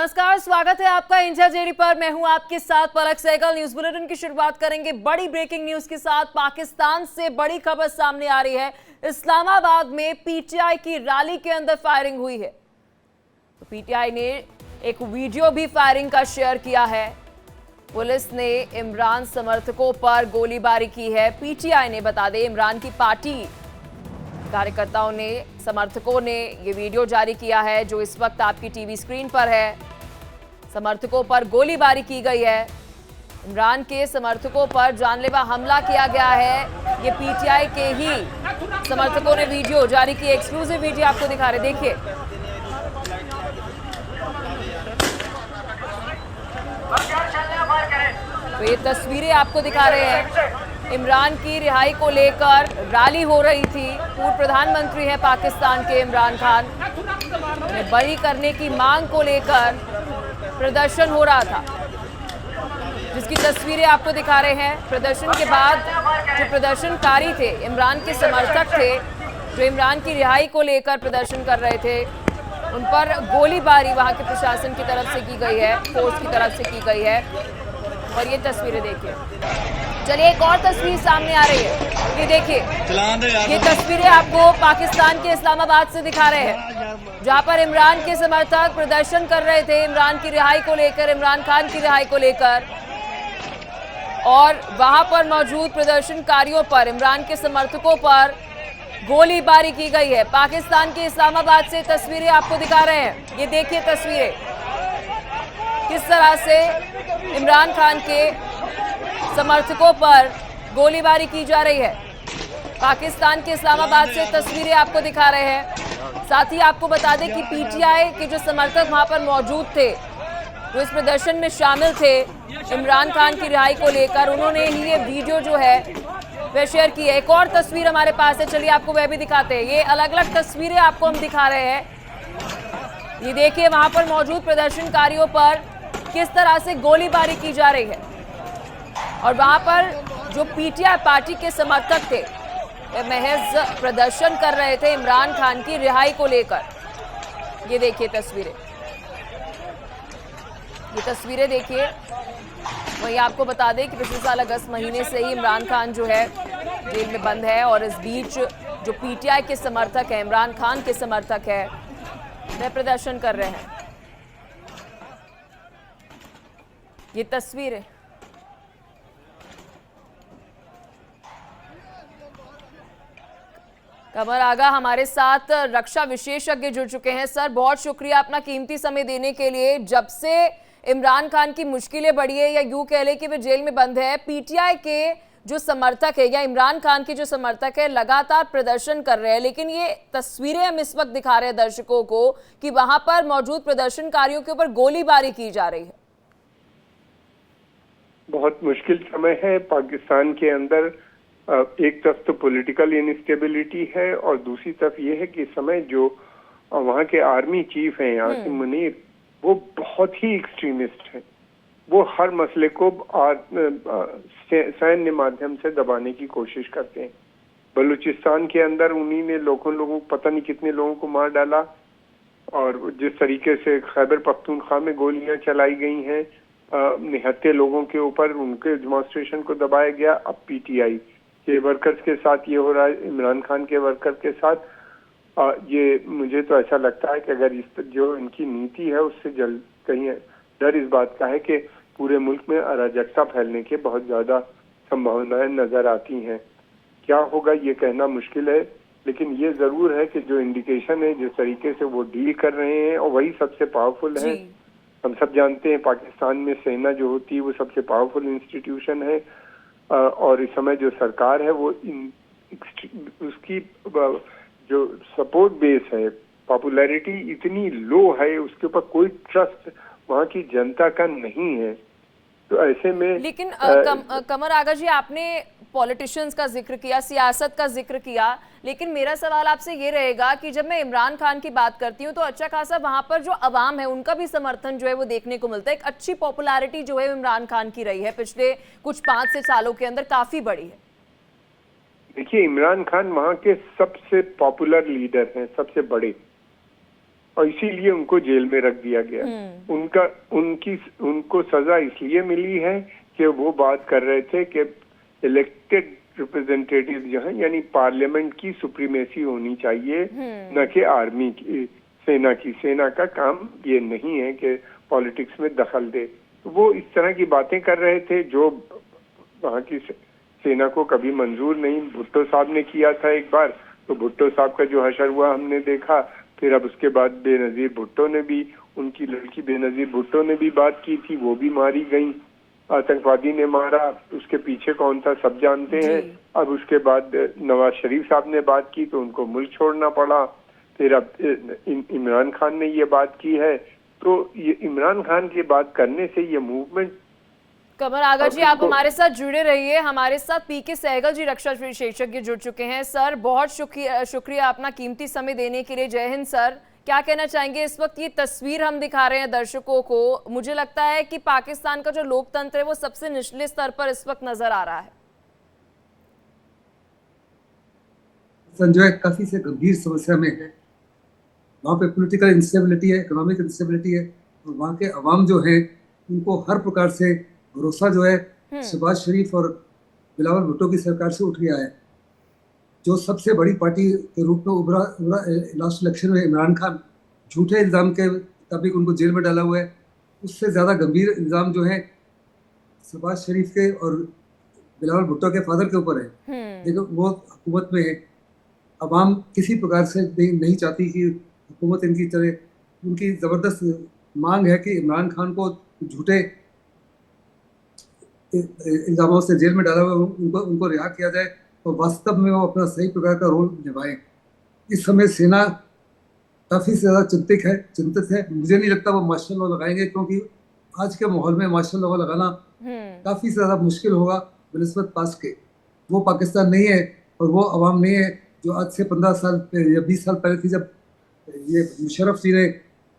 नमस्कार, स्वागत है आपका इंडिया जेडी पर। मैं हूं आपके साथ पलक सहगल। न्यूज बुलेटिन की शुरुआत करेंगे बड़ी ब्रेकिंग न्यूज के साथ। पाकिस्तान से बड़ी खबर सामने आ रही है। इस्लामाबाद में पीटीआई की रैली के अंदर फायरिंग हुई है। पीटीआई ने एक वीडियो भी फायरिंग का शेयर किया है। पुलिस ने इमरान समर्थकों पर गोलीबारी की है। पीटीआई ने, बता दें, इमरान की पार्टी कार्यकर्ताओं ने, समर्थकों ने ये वीडियो जारी किया है जो इस वक्त आपकी टीवी स्क्रीन पर है। समर्थकों पर गोलीबारी की गई है। इमरान के समर्थकों पर जानलेवा हमला किया गया है। ये पीटीआई के ही समर्थकों ने वीडियो जारी की। एक्सक्लूसिव वीडियो आपको दिखा रहे, देखिए। तो ये तस्वीरें आपको दिखा रहे हैं। इमरान की रिहाई को लेकर रैली हो रही थी। पूर्व प्रधानमंत्री है पाकिस्तान के इमरान खान, उन्हें बरी करने की मांग को लेकर प्रदर्शन हो रहा था, जिसकी तस्वीरें आपको दिखा रहे हैं। प्रदर्शन के बाद जो प्रदर्शनकारी थे, इमरान के समर्थक थे, जो इमरान की रिहाई को लेकर प्रदर्शन कर रहे थे, उन पर गोलीबारी वहां के प्रशासन की तरफ से की गई है, फोर्स की तरफ से की गई है। और ये तस्वीरें देखिए। चलिए, एक और तस्वीर सामने आ रही है, ये देखिए। ये तस्वीरें आपको पाकिस्तान के इस्लामाबाद से दिखा रहे हैं, जहां पर इमरान के समर्थक प्रदर्शन कर रहे थे इमरान की रिहाई को लेकर, इमरान खान की रिहाई को लेकर। और वहां पर मौजूद प्रदर्शनकारियों पर, इमरान के समर्थकों पर गोलीबारी की गई है। पाकिस्तान के इस्लामाबाद से तस्वीरें आपको दिखा रहे हैं। ये देखिए तस्वीरें, किस तरह से इमरान खान के समर्थकों पर गोलीबारी की जा रही है। पाकिस्तान के इस्लामाबाद से तस्वीरें आपको दिखा रहे हैं। साथ ही आपको बता दें कि पीटीआई के जो समर्थक वहां पर मौजूद थे, जो इस प्रदर्शन में शामिल थे इमरान खान की रिहाई को लेकर, उन्होंने ही ये वीडियो जो है वह शेयर की है। एक और तस्वीर हमारे पास है, चलिए आपको वह भी दिखाते हैं। ये अलग अलग तस्वीरें आपको हम दिखा रहे हैं। ये देखिए, वहां पर मौजूद प्रदर्शनकारियों पर किस तरह से गोलीबारी की जा रही है। और वहां पर जो पीटीआई पार्टी के समर्थक थे, वे महज प्रदर्शन कर रहे थे इमरान खान की रिहाई को लेकर। ये देखिए तस्वीरें, ये तस्वीरें देखिए। वहीं आपको बता दें कि पिछले साल अगस्त महीने से ही इमरान खान जो है जेल में बंद है, और इस बीच जो पीटीआई के समर्थक हैं, इमरान खान के समर्थक है, वे प्रदर्शन कर रहे हैं। ये तस्वीरें कमर आगा हमारे साथ रक्षा विशेषज्ञ जुड़ चुके हैं। सर, बहुत शुक्रिया अपना कीमती समय देने के लिए। जब से इमरान खान की मुश्किलें बढ़ी है, या यूं कह लें कि वे जेल में बंद है, पीटीआई के जो समर्थक है या इमरान खान के जो समर्थक है लगातार प्रदर्शन कर रहे हैं। लेकिन ये तस्वीरें हम इस वक्त दिखा रहे हैं दर्शकों को कि वहां पर मौजूद प्रदर्शनकारियों के ऊपर गोलीबारी की जा रही है। बहुत मुश्किल समय है पाकिस्तान के अंदर। एक तरफ तो पॉलिटिकल इनस्टेबिलिटी है, और दूसरी तरफ ये है कि इस समय जो वहाँ के आर्मी चीफ हैं आसिम मुनीर, वो बहुत ही एक्सट्रीमिस्ट हैं। वो हर मसले को सैन्य माध्यम से दबाने की कोशिश करते हैं। बलूचिस्तान के अंदर उन्हीं ने लोगों पता नहीं कितने लोगों को मार डाला, और जिस तरीके से खैबर पख्तूनख्वा में गोलियां चलाई गई हैं निहत्थे लोगों के ऊपर, उनके डेमोन्स्ट्रेशन को दबाया गया। अब पीटीआई के वर्कर्स के साथ ये हो रहा है, इमरान खान के वर्कर के साथ। ये मुझे तो ऐसा लगता है कि अगर जो इनकी नीति है उससे जल्द कहीं डर इस बात का है कि पूरे मुल्क में अराजकता फैलने के बहुत ज्यादा संभावनाएं नजर आती हैं। क्या होगा ये कहना मुश्किल है, लेकिन ये जरूर है कि जो इंडिकेशन है, जिस तरीके से वो डील कर रहे हैं, और वही सबसे पावरफुल है। हम सब जानते हैं पाकिस्तान में सेना जो होती है वो सबसे पावरफुल इंस्टीट्यूशन है, और इस समय जो सरकार है वो उसकी जो सपोर्ट बेस है, पॉपुलैरिटी इतनी लो है, उसके ऊपर कोई ट्रस्ट वहाँ की जनता का नहीं है। तो ऐसे में लेकिन कमर आगा जी, आपने पॉलिटिशियंस का जिक्र किया, सियासत का जिक्र किया, लेकिन मेरा सवाल आपसे ये रहेगा कि जब मैं इमरान खान की बात करती हूँ तो अच्छा खासा वहां पर जो अवाम है उनका भी समर्थन जो है वो देखने को मिलता है। एक अच्छी पॉपुलैरिटी जो है इमरान खान की रही है पिछले कुछ 5 सालों के अंदर, काफी बड़ी है। देखिए, इमरान खान वहाँ के सबसे पॉपुलर लीडर हैं, सबसे बड़े। और इसीलिए उनको जेल में रख दिया गया। उनको सजा इसलिए मिली है कि वो बात कर रहे थे कि इलेक्टेड रिप्रेजेंटेटिव जो है, यानी पार्लियामेंट की सुप्रीमेसी होनी चाहिए, न कि आर्मी की, सेना की। सेना का काम ये नहीं है कि पॉलिटिक्स में दखल दे। वो इस तरह की बातें कर रहे थे जो वहाँ की सेना को कभी मंजूर नहीं। भुट्टो साहब ने किया था एक बार, तो भुट्टो साहब का जो हशर हुआ हमने देखा। फिर अब उसके बाद बेनजीर भुट्टो ने भी, उनकी लड़की बेनजीर भुट्टो ने भी बात की थी, वो भी मारी गई, आतंकवादी ने मारा। उसके पीछे कौन था सब जानते हैं। अब उसके बाद नवाज शरीफ साहब ने बात की तो उनको मुल्क छोड़ना पड़ा। फिर अब इमरान खान ने ये बात की है। तो ये इमरान खान की बात करने से ये मूवमेंट। कमर आगर जी, आप हमारे साथ जुड़े रहिए। हमारे साथ पीके सहगल जी, रक्षा विशेषज्ञ, जुड़ चुके हैं। सर, बहुत शुक्रिया अपना कीमती समय देने के लिए। जय हिंद सर। क्या कहना चाहेंगे? इस वक्त ये तस्वीर हम दिखा रहे हैं दर्शकों को। मुझे लगता है कि पाकिस्तान का जो लोकतंत्र है वो सबसे निचले स्तर पर इस वक्त नजर आ रहा है। संजय काफी से गंभीर समस्या में है। वहाँ पे पॉलिटिकल इंस्टेबिलिटी है, इकोनॉमिक इंस्टेबिलिटी है, और वहाँ के अवाम जो है उनको हर प्रकार से भरोसा जो है शहबाज शरीफ और बिलावल भुट्टो की सरकार से उठ गया है। जो सबसे बड़ी पार्टी के रूप में उभरा लास्ट इलेक्शन में इमरान खान झूठे इल्ज़ाम के मुताबिक उनको जेल में डाला हुआ है। उससे ज़्यादा गंभीर इल्ज़ाम जो है शहबाज शरीफ के और बिलावल भुट्टो के फादर के ऊपर है। देखो, वो हुकूमत में है, अवाम किसी प्रकार से नहीं चाहती कि हुकूमत इनकी चले। उनकी ज़बरदस्त मांग है कि इमरान खान को झूठे इल्ज़ामों से जेल में डाला हुआ उनको रिहा किया जाए और वास्तव में वो अपना सही प्रकार का रोल निभाएं। इस समय सेना काफ़ी ज़्यादा चिंतित है। मुझे नहीं लगता वो मार्शल लॉ लगाएंगे, क्योंकि आज के माहौल में मार्शल लॉ लगाना काफ़ी ज़्यादा मुश्किल होगा बनिस्बत पास के। वो पाकिस्तान नहीं है और वो अवाम नहीं है जो आज से 15 साल या 20 साल पहले थी, जब ये मुशर्रफ जी ने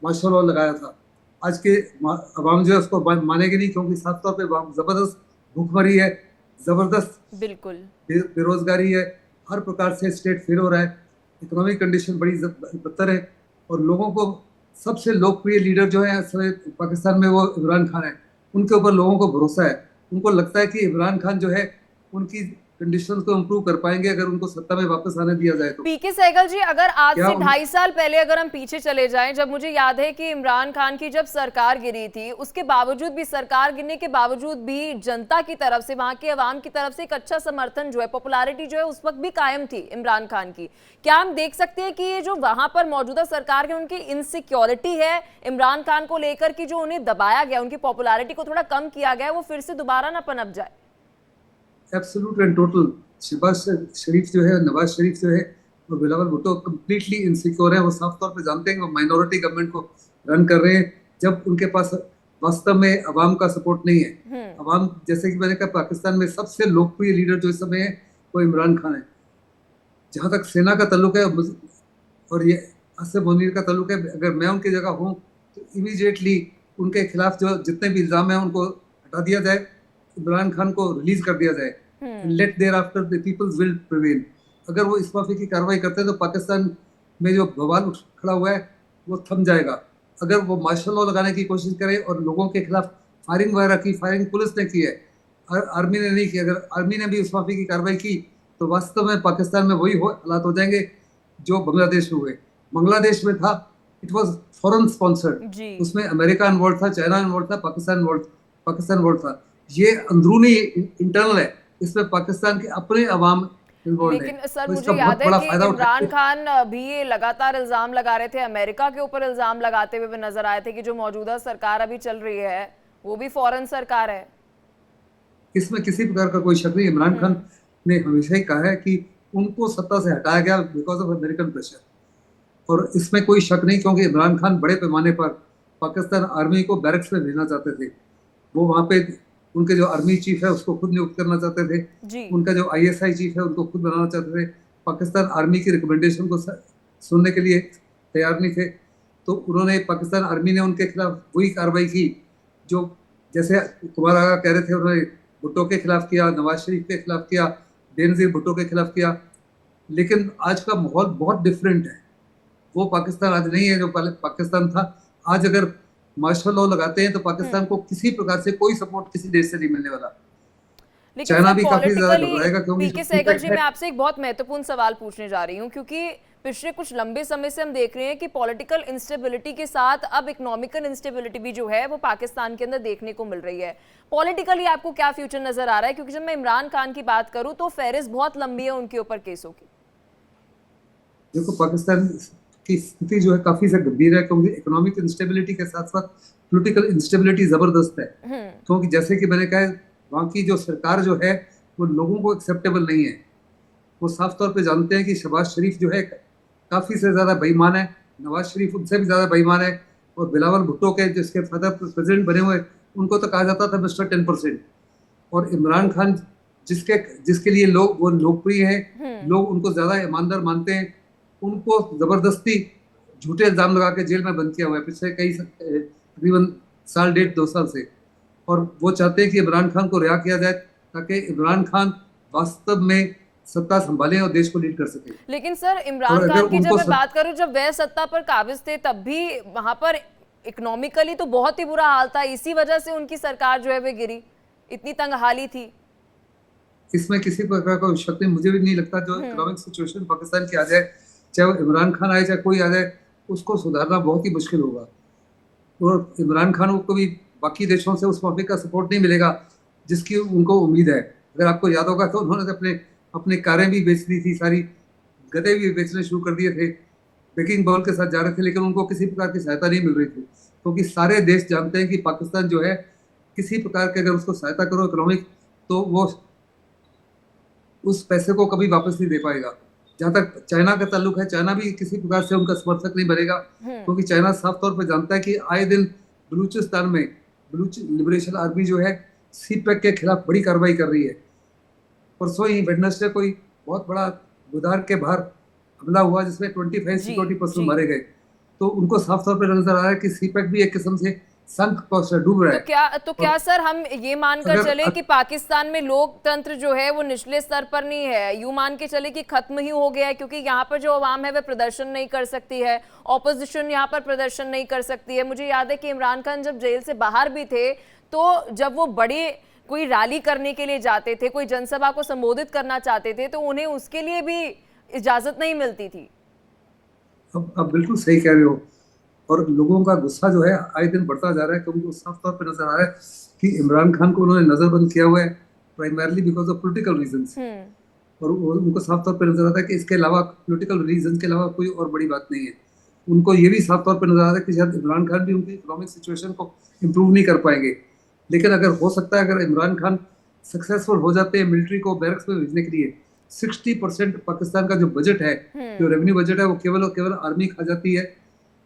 मार्शल लॉ लगाया था। आज के अवाम जो है उसको मानेगी नहीं, क्योंकि साफ तौर पे ज़बरदस्त भूखमरी है, ज़बरदस्त बिल्कुल बेरोजगारी है, हर प्रकार से स्टेट फेल हो रहा है, इकोनॉमिक कंडीशन बड़ी बदतर है, और लोगों को सबसे लोकप्रिय लीडर जो है पाकिस्तान में वो इमरान खान है। उनके ऊपर लोगों को भरोसा है। उनको लगता है कि इमरान खान जो है उनकी कंडीशन को इम्प्रूव कर पाएंगे अगर उनको सत्ता में वापस आने दिया जाए तो। पीके सहगल जी, अगर आज से 2.5 साल पहले अगर हम पीछे चले जाएं, जब मुझे याद है कि इमरान खान की जब सरकार गिरी थी, उसके बावजूद भी, सरकार गिरने के बावजूद भी जनता की तरफ से, वहां के अवाम की तरफ से एक अच्छा समर्थन जो है, पॉपुलैरिटी जो है उस वक्त भी कायम थी इमरान खान की। क्या हम देख सकते हैं कि ये जो वहां पर मौजूदा सरकार है उनकी इनसिक्योरिटी है इमरान खान को लेकर, कि जो उन्हें दबाया गया, उनकी पॉपुलैरिटी को थोड़ा कम किया गया, वो फिर से दोबारा ना पनप जाए? एब्सोल्यूट एंड टोटल शहबाज शरीफ जो है, नवाज शरीफ जो है और बिलावल भुट्टो कम्प्लीटली इनसिक्योर है। वो साफ तौर पे जानते हैं कि वो माइनॉरिटी गवर्नमेंट को रन कर रहे हैं, जब उनके पास वास्तव में अवाम का सपोर्ट नहीं है। अवाम, जैसे कि मैंने कहा, पाकिस्तान में सबसे लोकप्रिय लीडर जो इस समय है वो इमरान खान है। जहाँ तक सेना का ताल्लुक है और ये आसिफ मुनीर का ताल्लुक है, अगर मैं उनकी जगह हूँ तो इमीडिएटली उनके खिलाफ जो जितने भी इल्ज़ाम है उनको हटा दिया जाए, इमरान खान को रिलीज कर दिया जाए। Let thereafter the people's will prevail. अगर वो इस माफी की कार्रवाई करते हैं तो पाकिस्तान में जो बवाल खड़ा हुआ है वो थम जाएगा। अगर वो मार्शल लॉ लगाने की कोशिश करे और लोगों के खिलाफ फायरिंग वगैरह की, फायरिंग पुलिस ने की है, आर्मी ने नहीं की, अगर आर्मी ने भी उस माफी की कार्रवाई की तो वास्तव में पाकिस्तान में वही हालात हो जाएंगे जो बांग्लादेश में हुए। बांग्लादेश में था, इट वॉज फॉरेन स्पॉन्सर्ड, उसमें अमेरिका इन्वॉल्व था, चाइना इन्वॉल्व था, पाकिस्तान इन्वॉल्व था। ये अंदरूनी इंटरनल है, इसमें पाकिस्तान के अपने अवाम। लेकिन सर, मुझे याद है कि इमरान खान भी ये लगातार इल्जाम लगा रहे थे, अमेरिका के ऊपर इल्जाम लगाते हुए नजर आए थे कि जो मौजूदा सरकार अभी चल रही है वो भी फॉरेन सरकार है। इसमें किसी प्रकार का कोई शक नहीं। इमरान खान ने हमेशा ही कहा है कि उनको सत्ता से हटाया गया बिकॉज ऑफ अमेरिकन प्रेशर, और इसमें कोई शक नहीं, क्योंकि इमरान खान बड़े पैमाने पर पाकिस्तान आर्मी को बैरक्स में भेजना चाहते थे। वो वहाँ पे उनके जो आर्मी चीफ है उसको खुद नियुक्त करना चाहते थे, उनका जो ISI चीफ है उनको खुद बनाना चाहते थे। पाकिस्तान आर्मी की रिकमेंडेशन को सुनने के लिए तैयार नहीं थे, तो उन्होंने, पाकिस्तान आर्मी ने उनके खिलाफ वही कार्रवाई की जो, जैसे कुमार आगा कह रहे थे, उन्होंने भुट्टो के खिलाफ किया, नवाज शरीफ के खिलाफ किया, बेनजीर भुट्टो के खिलाफ किया। लेकिन आज का माहौल बहुत डिफरेंट है। वो पाकिस्तान आज नहीं है जो पहले पाकिस्तान था। आज अगर मार्शल लॉ लगाते हैं तो पाकिस्तान को किसी प्रकार से कोई सपोर्ट किसी देश से नहीं मिलने वाला। लेकिन चाइना सर भी काफी ज्यादा पॉलिटिकली घबराएगा क्योंकि पीके सहगल जी, मैं आपसे एक बहुत महत्वपूर्ण सवाल पूछने जा रही हूँ, क्योंकि पिछले कुछ लंबे समय से हम देख रहे हैं कि पॉलिटिकल इंस्टेबिलिटी के साथ अब इकोनॉमिकल इंस्टेबिलिटी भी जो है वो पाकिस्तान के अंदर देखने को मिल रही है। पॉलिटिकली आपको क्या फ्यूचर नजर आ रहा है? क्योंकि जब मैं इमरान खान की बात करूं तो फहरिस्त बहुत लंबी है उनके ऊपर केसों की। देखो, पाकिस्तान की स्थिति जो है काफी से गंभीर है, क्योंकि इकोनॉमिक इंस्टेबिलिटी के साथ साथ पॉलिटिकल इंस्टेबिलिटी जबरदस्त है। क्योंकि जैसे कि मैंने कहा, वहाँ की जो सरकार जो है वो लोगों को एक्सेप्टेबल नहीं है। वो साफ तौर पे जानते हैं कि शहबाज शरीफ जो है काफी से ज्यादा बेईमान है, नवाज शरीफ उनसे भी ज्यादा बेईमान है, और बिलावल भुट्टो के जिसके फादर प्रेसिडेंट बने हुए उनको तो कहा जाता था मिस्टर 10%। और इमरान खान जिसके लिए लोग वो लोकप्रिय है, लोग उनको ज्यादा ईमानदार मानते हैं, उनको जबरदस्ती झूठे इल्जाम लगा के जेल में बंद किया हुआ है पिछले तकरीबन साल 1.5-2 साल से। और वो चाहते हैं कि इमरान खान को रिहा किया जाए ताकि इमरान खान वास्तव में सत्ता संभाले और देश को लीड कर सके। लेकिन सर इमरान खान की जब मैं बात करूं, जब वह सत्ता पर काबिज थे तब भी वहां पर इकोनॉमिकली तो बहुत ही बुरा हाल था। इसी वजह से उनकी सरकार जो है वो गिरी, इतनी तंगहाली थी। इसमें किसी प्रकार का शक नहीं, मुझे भी नहीं लगता जो इकोनॉमिक सिचुएशन पाकिस्तान की आ जाए, चाहे वो इमरान खान आए चाहे कोई आ जाए, उसको सुधारना बहुत ही मुश्किल होगा। और इमरान खान को भी बाकी देशों से उस मौके का सपोर्ट नहीं मिलेगा जिसकी उनको उम्मीद है। अगर आपको याद होगा तो उन्होंने अपने कारें भी बेच दी थी, सारी गधे भी बेचने शुरू कर दिए थे, बेकिंग बॉल के साथ जा रहे थे, लेकिन उनको किसी प्रकार की सहायता नहीं मिल रही थी। क्योंकि सारे देश जानते हैं कि पाकिस्तान जो है किसी प्रकार के अगर उसको सहायता करो इकोनॉमिक, तो वो उस पैसे को कभी वापस नहीं दे पाएगा। जहाँ तक चाइना का ताल्लुक है, चाइना भी किसी प्रकार से उनका समर्थक नहीं बनेगा, क्योंकि चाइना साफ तौर पर जानता है कि आए दिन बलूचिस्तान में बलूच लिबरेशन आर्मी जो है सीपैक के खिलाफ बड़ी कार्रवाई कर रही है। परसों ही वेडनेसडे कोई बहुत बड़ा बुधार के बाहर हमला हुआ जिसमें 25 सिक्योरिटी पर्सन मारे गए। तो उनको साफ तौर पर नजर आ रहा है कि सीपैक भी एक किस्म से संक डूब रहा है। तो क्या सर हम ये मानकर चले कि पाकिस्तान में लोकतंत्र जो है वो निचले स्तर पर नहीं है, यूं मान के चले कि खत्म ही हो गया है? क्योंकि यहाँ पर जो अवाम है वह प्रदर्शन नहीं कर सकती है, ऑपोजिशन यहाँ पर प्रदर्शन नहीं कर सकती है। मुझे याद है कि इमरान खान जब जेल से बाहर भी थे तो जब वो बड़े कोई रैली करने के लिए जाते थे, कोई जनसभा को संबोधित करना चाहते थे, तो उन्हें उसके लिए भी इजाजत नहीं मिलती थी। अब बिल्कुल सही कह रहे हो, और लोगों का गुस्सा जो है आए दिन बढ़ता जा रहा है, क्योंकि साफ तौर पर नजर आ रहा है कि इमरान खान को उन्होंने नजरबंद किया हुआ है primarily because of political reasons. और उनको साफ तौर पर नजर आता है कि इसके अलावा पॉलिटिकल रीजन के अलावा कोई और बड़ी बात नहीं है। उनको ये भी साफ तौर पर नजर आता है कि शायद इमरान खान भी उनकी इकोनॉमिक सिचुएशन को इम्प्रूव नहीं कर पाएंगे। लेकिन अगर हो सकता है, अगर इमरान खान सक्सेसफुल हो जाते हैं मिलिट्री को बैरक्स में भेजने के लिए, 60% पाकिस्तान का जो बजट है, जो रेवेन्यू बजट है, वो केवल और केवल आर्मी खा जाती है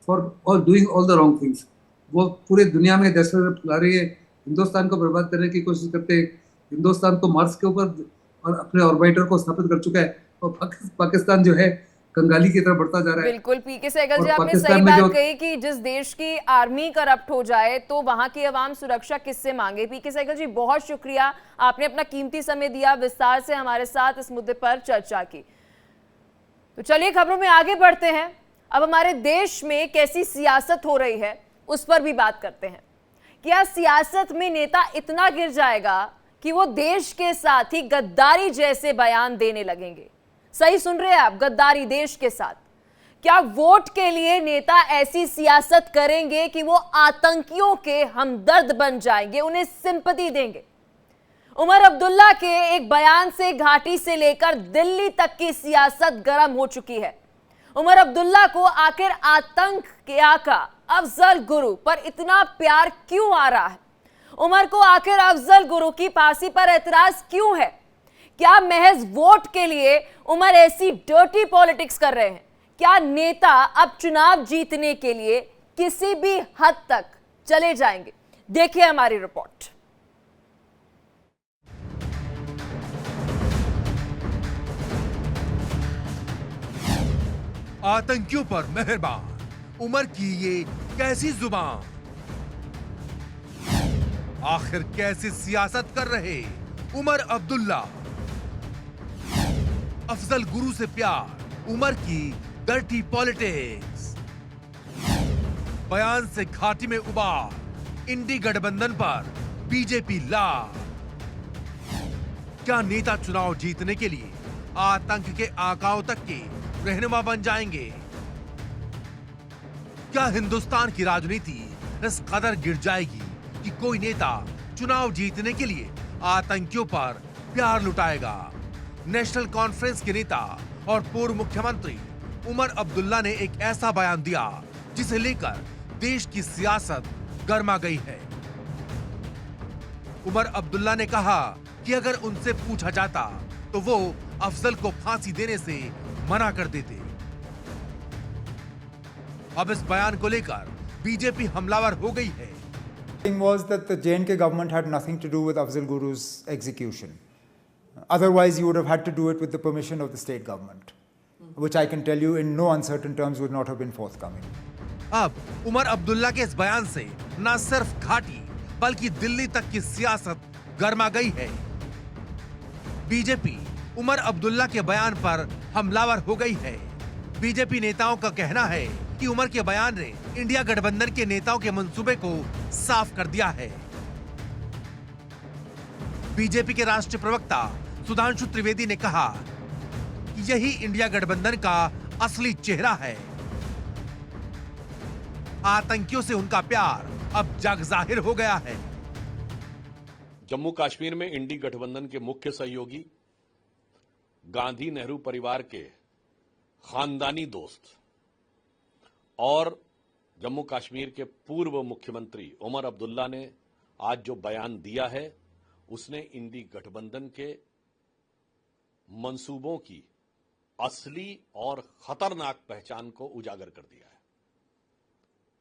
for all doing all the wrong things. वो पूरे दुनिया में दहशत फैला रही है, हिंदुस्तान को बर्बाद करने की कोशिश करते हैं, हिंदुस्तान को मार्स के ऊपर और अपने ऑर्बिटर को स्थापित कर चुका है, और पाकिस्तान जो है कंगाली की तरफ बढ़ता जा रहा है। बिल्कुल पीके सहगल जी, आपने सही बात कही कि जिस देश की आर्मी करप्ट हो जाए तो वहां की आवाम सुरक्षा किससे मांगे। पीके सहगल जी बहुत शुक्रिया, आपने अपना कीमती समय दिया, विस्तार से हमारे साथ इस मुद्दे पर चर्चा की। तो चलिए खबरों में आगे बढ़ते हैं। अब हमारे देश में कैसी सियासत हो रही है उस पर भी बात करते हैं। क्या सियासत में नेता इतना गिर जाएगा कि वो देश के साथ ही गद्दारी जैसे बयान देने लगेंगे? सही सुन रहे हैं आप, गद्दारी देश के साथ। क्या वोट के लिए नेता ऐसी सियासत करेंगे कि वो आतंकियों के हमदर्द बन जाएंगे, उन्हें सिंपैथी देंगे? उमर अब्दुल्ला के एक बयान से घाटी से लेकर दिल्ली तक की सियासत गर्म हो चुकी है। उमर अब्दुल्ला को आखिर आतंक के आका अफजल गुरु पर इतना प्यार क्यों आ रहा है? उमर को आखिर अफजल गुरु की फांसी पर एतराज क्यों है? क्या महज वोट के लिए उमर ऐसी डर्टी पॉलिटिक्स कर रहे हैं? क्या नेता अब चुनाव जीतने के लिए किसी भी हद तक चले जाएंगे? देखिए हमारी रिपोर्ट। आतंकियों पर मेहरबान उमर की ये कैसी जुबान? आखिर कैसे सियासत कर रहे उमर अब्दुल्ला? अफजल गुरु से प्यार, उमर की डर्टी पॉलिटिक्स। बयान से घाटी में उबार, इंडी गठबंधन पर बीजेपी लाभ। क्या नेता चुनाव जीतने के लिए आतंक के आकाओं तक के रहनुमा बन जाएंगे? क्या हिंदुस्तान की राजनीति इस कदर गिर जाएगी कि कोई नेता चुनाव जीतने के लिए आतंकियों पर प्यार लुटाएगा? नेशनल कॉन्फ्रेंस के नेता और पूर्व मुख्यमंत्री उमर अब्दुल्ला ने एक ऐसा बयान दिया जिसे लेकर देश की सियासत गर्मा गई है। उमर अब्दुल्ला ने कहा कि अगर उनसे पूछा जाता तो वो अफजल को फांसी देने से मना कर देते। अब इस बयान को लेकर बीजेपी हमलावर हो गई है। thing was that the J&K government had nothing to do with Afzal Guru's execution. Otherwise, you would have had to do it with the permission of the state government, which I can tell you in no uncertain terms would not have been forthcoming. अब उमर अब्दुल्ला के इस बयान से न सिर्फ घाटी बल्कि दिल्ली तक की सियासत गर्मा गई है। बीजेपी उमर अब्दुल्ला के बयान पर हमलावर हो गई है। बीजेपी नेताओं का कहना है कि उमर के बयान ने इंडिया गठबंधन के नेताओं के मंसूबे को साफ कर दिया है। बीजेपी के राष्ट्रीय प्रवक्ता सुधांशु त्रिवेदी ने कहा कि यही इंडिया गठबंधन का असली चेहरा है। आतंकियों से उनका प्यार अब जग जाहिर हो गया है। जम्मू कश्मीर में इंडी गठबंधन के मुख्य सहयोगी गांधी नेहरू परिवार के खानदानी दोस्त और जम्मू कश्मीर के पूर्व मुख्यमंत्री उमर अब्दुल्ला ने आज जो बयान दिया है उसने इंडी गठबंधन के मंसूबों की असली और खतरनाक पहचान को उजागर कर दिया है।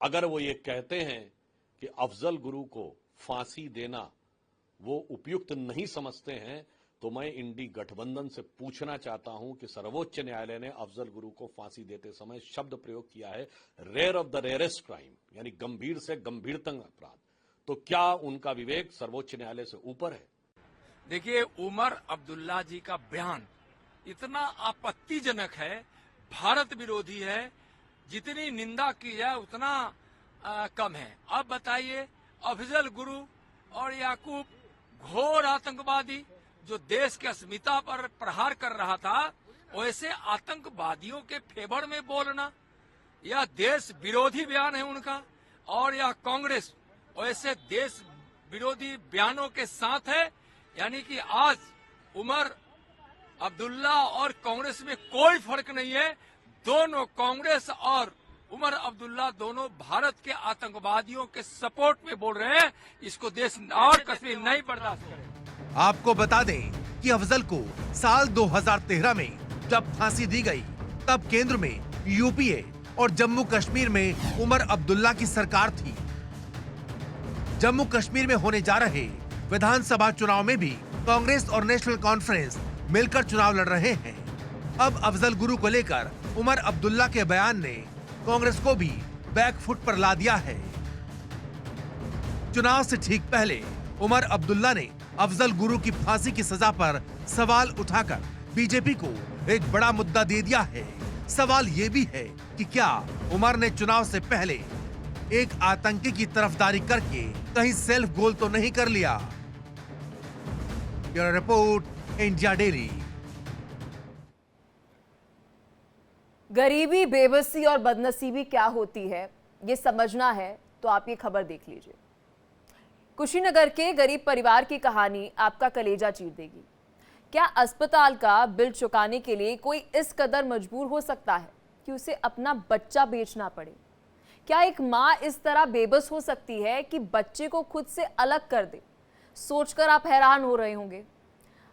अगर वो ये कहते हैं कि अफजल गुरु को फांसी देना वो उपयुक्त नहीं समझते हैं तो मैं इंडी गठबंधन से पूछना चाहता हूं कि सर्वोच्च न्यायालय ने अफजल गुरु को फांसी देते समय शब्द प्रयोग किया है rare of the rarest crime, यानी गंभीर से गंभीरतम अपराध। तो क्या उनका विवेक सर्वोच्च न्यायालय से ऊपर है? देखिए, उमर अब्दुल्ला जी का बयान इतना आपत्तिजनक है, भारत विरोधी है, जितनी निंदा की जाए उतना कम है। अब बताइए, अफजल गुरु और याकूब घोर आतंकवादी जो देश की अस्मिता पर प्रहार कर रहा था, वैसे आतंकवादियों के फेवर में बोलना, यह देश विरोधी बयान है उनका। और यह कांग्रेस वैसे देश विरोधी बयानों के साथ है। यानी कि आज उमर अब्दुल्ला और कांग्रेस में कोई फर्क नहीं है। दोनों, कांग्रेस और उमर अब्दुल्ला, दोनों भारत के आतंकवादियों के सपोर्ट में बोल रहे हैं। इसको देश और कश्मीर नहीं बर्दाश्त करेगा। आपको बता दें कि अफजल को साल 2013 में जब फांसी दी गई तब केंद्र में यूपीए और जम्मू कश्मीर में उमर अब्दुल्ला की सरकार थी। जम्मू कश्मीर में होने जा रहे विधानसभा चुनाव में भी कांग्रेस और नेशनल कॉन्फ्रेंस मिलकर चुनाव लड़ रहे हैं। अब अफजल गुरु को लेकर उमर अब्दुल्ला के बयान ने कांग्रेस को भी बैकफुट पर ला दिया है। चुनाव से ठीक पहले उमर अब्दुल्ला ने अफजल गुरु की फांसी की सजा पर सवाल उठाकर बीजेपी को एक बड़ा मुद्दा दे दिया है। सवाल ये भी है कि क्या उमर ने चुनाव से पहले एक आतंकी की तरफदारी करके कहीं सेल्फ गोल तो नहीं कर लिया? Bureau report, India daily. गरीबी, बेबसी और बदनसीबी क्या होती है ये समझना है तो आप ये खबर देख लीजिए। कुशीनगर के गरीब परिवार की कहानी आपका कलेजा चीर देगी। क्या अस्पताल का बिल चुकाने के लिए कोई इस कदर मजबूर हो सकता है कि उसे अपना बच्चा बेचना पड़े? क्या एक माँ इस तरह बेबस हो सकती है कि बच्चे को खुद से अलग कर दे? सोचकर आप हैरान हो रहे होंगे,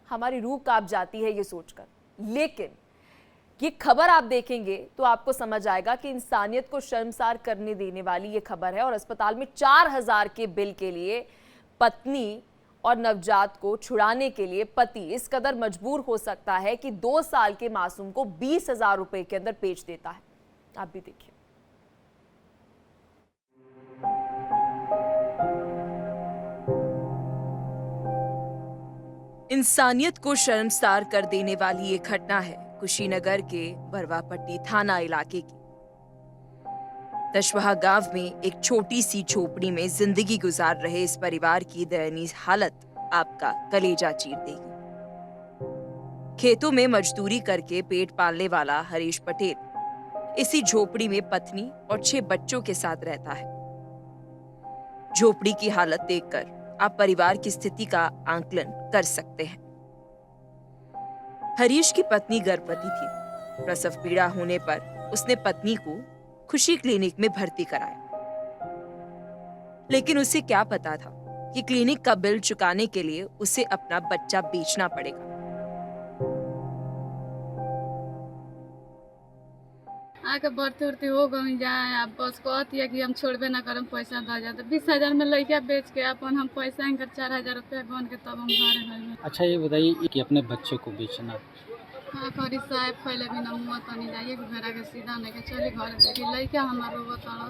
हमारी रूह कांप जाती है ये सोचकर। लेकिन ये खबर आप देखेंगे तो आपको समझ आएगा कि इंसानियत को शर्मसार करने देने वाली ये खबर है। और अस्पताल में 4000 के बिल के लिए पत्नी और नवजात को छुड़ाने के लिए पति इस कदर मजबूर हो सकता है कि 2 साल के मासूम को 20,000 रुपए के अंदर बेच देता है। आप भी देखिए। इंसानियत को शर्मसार कर देने वाली ये घटना है कुशीनगर के बरवापट्टी थाना इलाके की। तशवाहा गांव में एक छोटी सी झोपड़ी में जिंदगी गुजार रहे इस परिवार की दयनीय हालत आपका कलेजा चीर देगी। खेतों में मजदूरी करके पेट पालने वाला हरीश पटेल इसी झोपड़ी में पत्नी और 6 बच्चों के साथ रहता है। झोपड़ी की हालत देखकर आप परिवार की स्थिति का आंकलन कर सकते हैं। हरीश की पत्नी गर्भवती थी। प्रसव पीड़ा होने पर उसने पत्नी को खुशी क्लिनिक में भर्ती कराया, लेकिन उसे क्या पता था कि क्लिनिक का बिल चुकाने के लिए उसे अपना बच्चा बेचना पड़ेगा। आके भर्ती उर्ती हो गई जाए, अब बस कहती है कि हम छोड़बे ना करम, पैसा दे जाए तो 20,000 में लड़का बेच के अपन हम पैसा इनकर 4,000 रुपया गन के तब हम घरे गए। अच्छा ये बताइए कि अपने बच्चे को बेचना। हाँ खरी साहब पहले भी ना मुँह तो नहीं जाइए घर के सीधा नहीं के चली घर देखी लड़का हमारा बताना।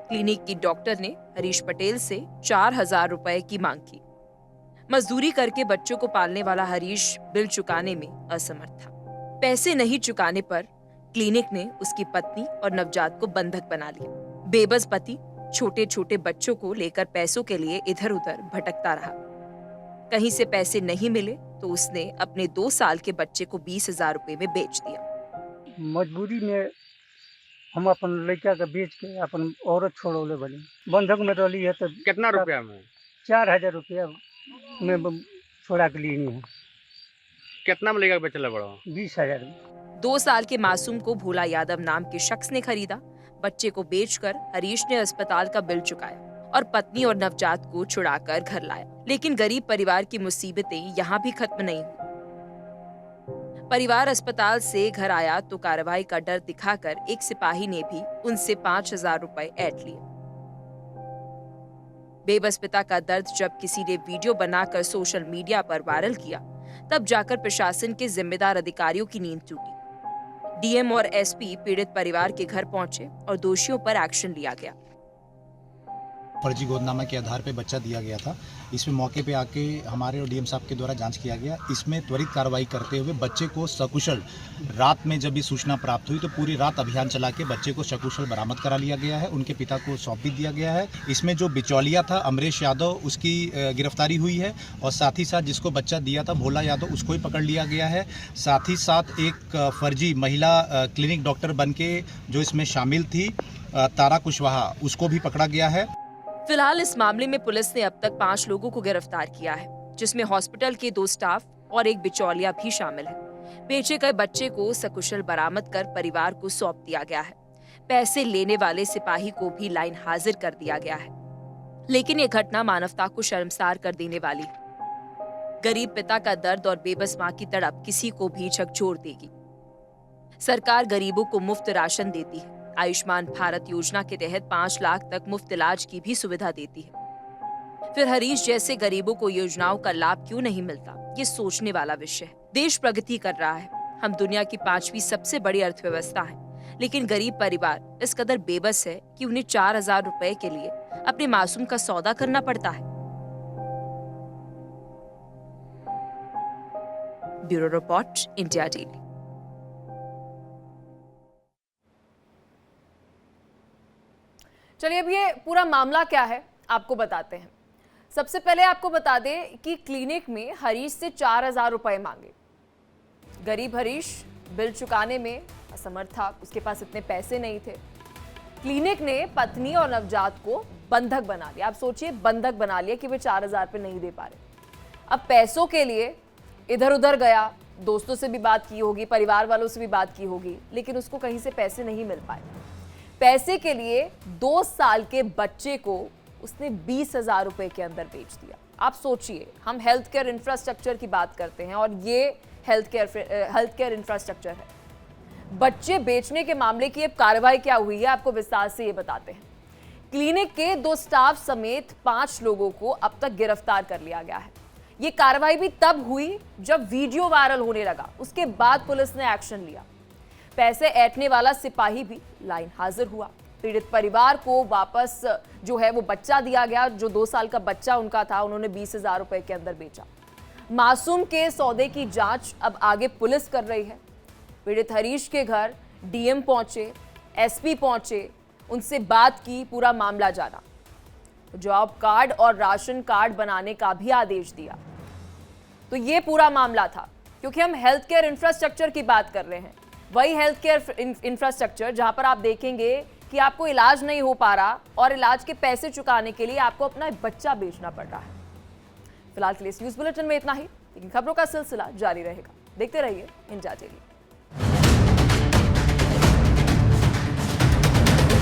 क्लिनिक की डॉक्टर ने हरीश पटेल से 4,000 रुपए की मांग की। मजदूरी करके बच्चों को पालने वाला हरीश बिल चुकाने में असमर्थ था। पैसे नहीं चुकाने पर क्लिनिक ने उसकी पत्नी और नवजात को बंधक बना लिया। बेबस पति छोटे छोटे बच्चों को लेकर पैसों के लिए इधर उधर भटकता रहा। कहीं से पैसे नहीं मिले तो उसने अपने 2 साल के बच्चे को 20,000 रुपए में बेच दिया। मजबूरी में हम अपन लड़का के बेच के अपन औरत छोड़ोले बनी। बंधक में रही है तो कितना रुपया में? 4,000 रुपया में छोड़ा के लिए है। कितना में लेकर बेचले बड़ा? 20,000 में। 2 साल के मासूम को भोला यादव नाम के शख्स ने खरीदा। बच्चे को बेचकर हरीश ने अस्पताल का बिल चुकाया और पत्नी और नवजात को छुड़ाकर घर लाया। लेकिन गरीब परिवार की मुसीबतें यहाँ भी खत्म नहीं हुई। परिवार अस्पताल से घर आया तो कार्रवाई का डर दिखाकर एक सिपाही ने भी उनसे 5,000 रुपए ऐंठ लिए। बेबस पिता का दर्द जब किसी ने वीडियो बनाकर सोशल मीडिया पर वायरल किया, तब जाकर प्रशासन के जिम्मेदार अधिकारियों की नींद टूटी। डीएम और एसपी पीड़ित परिवार के घर पहुंचे और दोषियों पर एक्शन लिया गया। फर्जी गोदनामा के आधार पर बच्चा दिया गया था। इसमें मौके पे आके हमारे और डीएम साहब के द्वारा जांच किया गया। इसमें त्वरित कार्रवाई करते हुए बच्चे को सकुशल, रात में जब ये सूचना प्राप्त हुई तो पूरी रात अभियान चला के बच्चे को सकुशल बरामद करा लिया गया है। उनके पिता को सौंप भी दिया गया है। इसमें जो बिचौलिया था अमरेश यादव, उसकी गिरफ्तारी हुई है और साथ ही साथ जिसको बच्चा दिया था भोला यादव, उसको भी पकड़ लिया गया है। साथ ही साथ एक फर्जी महिला क्लिनिक डॉक्टर बन के जो इसमें शामिल थी, तारा कुशवाहा, उसको भी पकड़ा गया है। फिलहाल इस मामले में पुलिस ने अब तक 5 लोगों को गिरफ्तार किया है, जिसमें हॉस्पिटल के 2 स्टाफ और एक बिचौलिया भी शामिल है। बेचे गए बच्चे को सकुशल बरामद कर परिवार को सौंप दिया गया है। पैसे लेने वाले सिपाही को भी लाइन हाजिर कर दिया गया है। लेकिन ये घटना मानवता को शर्मसार कर देने वाली है। गरीब पिता का दर्द और बेबस मां की तड़प किसी को भी झकझोर देगी। सरकार गरीबों को मुफ्त राशन देती है। आयुष्मान भारत योजना के तहत 5 लाख तक मुफ्त इलाज की भी सुविधा देती है। फिर हरीश जैसे गरीबों को योजनाओं का लाभ क्यों नहीं मिलता, ये सोचने वाला विषय है। देश प्रगति कर रहा है, हम दुनिया की 5वीं सबसे बड़ी अर्थव्यवस्था है, लेकिन गरीब परिवार इस कदर बेबस है कि उन्हें 4,000 रुपए के लिए अपने मासूम का सौदा करना पड़ता है। Bureau report, India daily. चलिए अब ये पूरा मामला क्या है आपको बताते हैं। सबसे पहले आपको बता दें कि क्लिनिक में हरीश से 4,000 रुपए मांगे। गरीब हरीश बिल चुकाने में असमर्थ था, उसके पास इतने पैसे नहीं थे। क्लिनिक ने पत्नी और नवजात को बंधक बना लिया। आप सोचिए, बंधक बना लिया कि वे 4,000 रुपये नहीं दे पा रहे। अब पैसों के लिए इधर उधर गया, दोस्तों से भी बात की होगी, परिवार वालों से भी बात की होगी, लेकिन उसको कहीं से पैसे नहीं मिल पाए। पैसे के लिए 2 साल के बच्चे को उसने 20,000 रुपए के अंदर बेच दिया। आप सोचिए, हम हेल्थ केयर इंफ्रास्ट्रक्चर की बात करते हैं और ये हेल्थ केयर इंफ्रास्ट्रक्चर है। बच्चे बेचने के मामले की अब कार्रवाई क्या हुई है, आपको विस्तार से ये बताते हैं। क्लिनिक के 2 स्टाफ समेत 5 लोगों को अब तक गिरफ्तार कर लिया गया है। ये कार्रवाई भी तब हुई जब वीडियो वायरल होने लगा, उसके बाद पुलिस ने एक्शन लिया। पैसे ऐंठने वाला सिपाही भी लाइन हाजिर हुआ। पीड़ित परिवार को वापस जो है वो बच्चा दिया गया, जो 2 साल का बच्चा उनका था, उन्होंने 20,000 रुपए के अंदर बेचा। मासूम के सौदे की जांच अब आगे पुलिस कर रही है। पीड़ित हरीश के घर डीएम पहुंचे, एसपी पहुंचे, उनसे बात की, पूरा मामला जाना, जॉब कार्ड और राशन कार्ड बनाने का भी आदेश दिया। तो ये पूरा मामला था, क्योंकि हम हेल्थ केयर इंफ्रास्ट्रक्चर की बात कर रहे हैं। वही हेल्थ केयर इंफ्रास्ट्रक्चर जहां पर आप देखेंगे कि आपको इलाज नहीं हो पा रहा और इलाज के पैसे चुकाने के लिए आपको अपना बच्चा बेचना पड़ रहा है। फिलहाल के लिए इस न्यूज बुलेटिन में इतना ही, लेकिन खबरों का सिलसिला जारी रहेगा। देखते रहिए इंडिया टीवी।